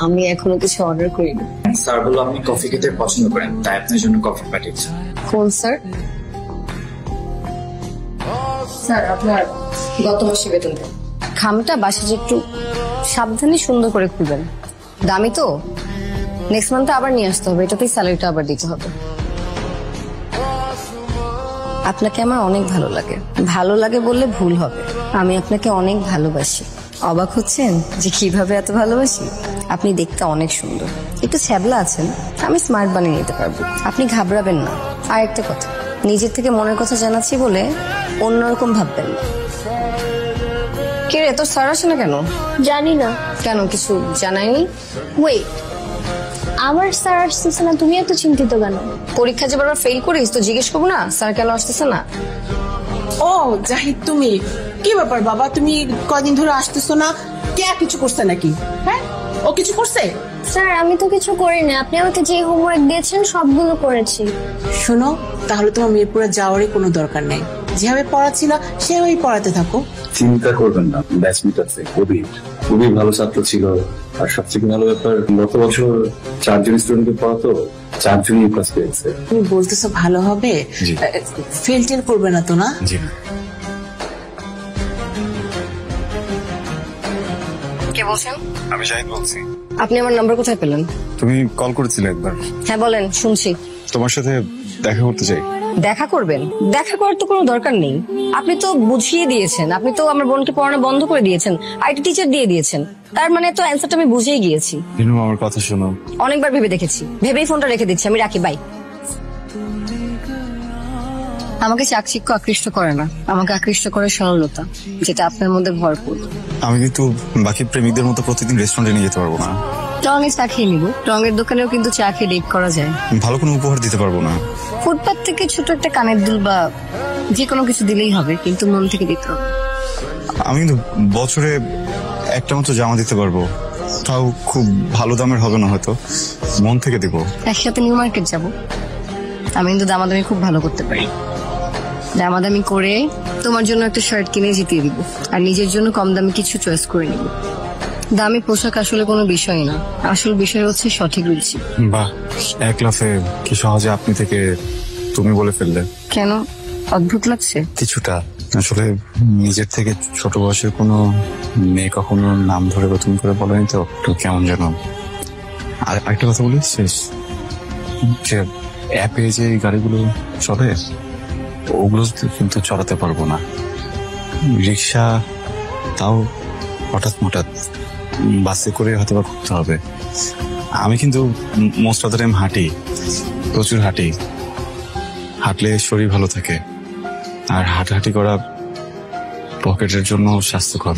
আমি এখনো কিছু অর্ডার করিনি। স্যার বললো আপনি কফি খেতে পছন্দ করেন, তাই আপনার জন্য কফি পাঠিয়েছি। কোন স্যার? স্যার আপনার গত মাসে বেতন দেন। খামটা বাসায় একটু সাবধানে সুন্দর করে খুলবেন, দামি তো। নেক্সট মান্থে আবার নিয়ে আসতে হবে, এটাতেই স্যালারিটা আবার দিতে হবে। আপনাকে আমার অনেক ভালো লাগে। ভালো লাগে বললে ভুল হবে, আমি আপনাকে অনেক ভালোবাসি। অবাক হচ্ছেন যে কিভাবে এত ভালোবাসি? আপনি দেখতে অনেক সুন্দর, একটু ছ্যাবলা আছেন, আমি স্মার্ট বানিয়ে নিতে পারবো, আপনি ঘাবড়াবেন না। আর একটা কথা, নিজের থেকে মনের কথা জানাচ্ছি বলে অন্যরকম ভাববেন না। কে রে, তোর স্যার আসে না কেন? জানি না। কেন, কিছু জানায়নি? ওয়েট, আমার স্যার আসতেছে না, তুমি এত চিন্তিত কেন? পরীক্ষা যে বারবার ফেল করিস তো জিজ্ঞেস করবো না স্যার কেন আসতেছে না? ও জাহিদ, তুমি কি ব্যাপার বাবা, তুমি কদিন ধরে আসতেছো না? কে কিছু করছে নাকি? হ্যাঁ, ও কিছু করছে? স্যার আমি তো কিছু করিনি, আপনি আমাকে যে হোমওয়ার্ক দিয়েছেন সবগুলো করেছি। শোনো, তাহলে তোমার মিরপুরে যাওয়ারই কোনো দরকার নেই। যেভাবে পড়াচ্ছিল সেভাবেই পড়াতে থাকো। চিন্তা করবেন না, ব্যাচমেট আছে, খুবই ভালো ছাত্র ছিল। আর সবচেয়ে ভালো ব্যাপার, গত বছর 4 জন স্টুডেন্টকে পড়াতো, 4 জনই ক্লাস পেয়েছে। তুমি বলতেছো ভালো হবে, ফেল টেল করবে না তো? না জি। কে বলছেন? আমি জাহিদ বলছি। আপনি আমার নাম্বার কোথায় পেলেন? তুমি কল করেছিলে একবার। হ্যাঁ বলেন, শুনছি। তোমার সাথে দেখা করতে চাই। দেখা করবেন? দেখা করার তো কোনো দরকার নেই, আপনি তো বুঝিয়ে দিয়েছেন। আপনি তো আমার বোনকে পড়ানো বন্ধ করে দিয়েছেন, আইটি টিচার দিয়ে দিয়েছেন। তার মানে তো অ্যান্সারটা আমি বুঝেই গিয়েছি। আমার কথা শোনো। অনেকবার ভেবে দেখেছি, ভেবেই ফোনটা রেখে দিচ্ছি। আমি রাখি, বাই। আমাকে চাকচিক্য আকৃষ্ট করে না, আমাকে আকৃষ্ট করে সরলতা, যেটা আপনার মধ্যে ভরপুর। আমি কিন্তু বাকি প্রেমিকদের মতো প্রতিদিন রেস্টুরেন্টে নিয়ে যেতে পারবো না। টঙে চা খেয়ে নিব, টঙের দোকানেও কিন্তু চা খেয়ে ডেট করা যায়। ভালো কোনো উপহার দিতে পারবো না। ফুটপাত থেকে ছোট একটা কানের দুল বা যে কোনো কিছু দিলেই হবে, কিন্তু মন থেকে দিতে হবে। আমি কিন্তু বছরে একটা মতো জামা দিতে পারবো, তাও খুব ভালো দামের হবে না, হয়তো মন থেকে দিব। একসাথে নিউ মার্কেট যাব, আমি কিন্তু দামাদামি খুব ভালো করতে পারি। দামাদামি করে তোমার জন্য একটা শার্ট কিনে জিতিয়ে দিব, আর নিজের জন্য কম দামি কিছু চয়েস করে নিব। দামি পোশাক আসলে কোনো বিষয় না, আসল বিষয় হচ্ছে সঠিক রুচি। বাহ, এক লাফে কি সহজে আপনি থেকে তুমি বলে ফেললে। কেন, অদ্ভুত লাগছে? কিছুটা। আসলে নিজের থেকে ছোট বয়সের কোনো মেয়ে কখনো নাম ধরে বা তুমি করে বলেনি, তো একটু কেমন যেন। আর একটা কথা বলি শেষ, যে অ্যাপে যে গাড়িগুলো চলে ওগুলো কিন্তু চড়াতে পারবো না। রিক্সা তাও হঠাৎ বাসে করে হয়তো বা করতে হবে। আমি কিন্তু মোস্ট অফ দ্য টাইম হাঁটি, প্রচুর হাঁটি। হাঁটলে শরীর ভালো থাকে, আর হাঁটাহাঁটি করা পকেটের জন্য স্বাস্থ্যকর।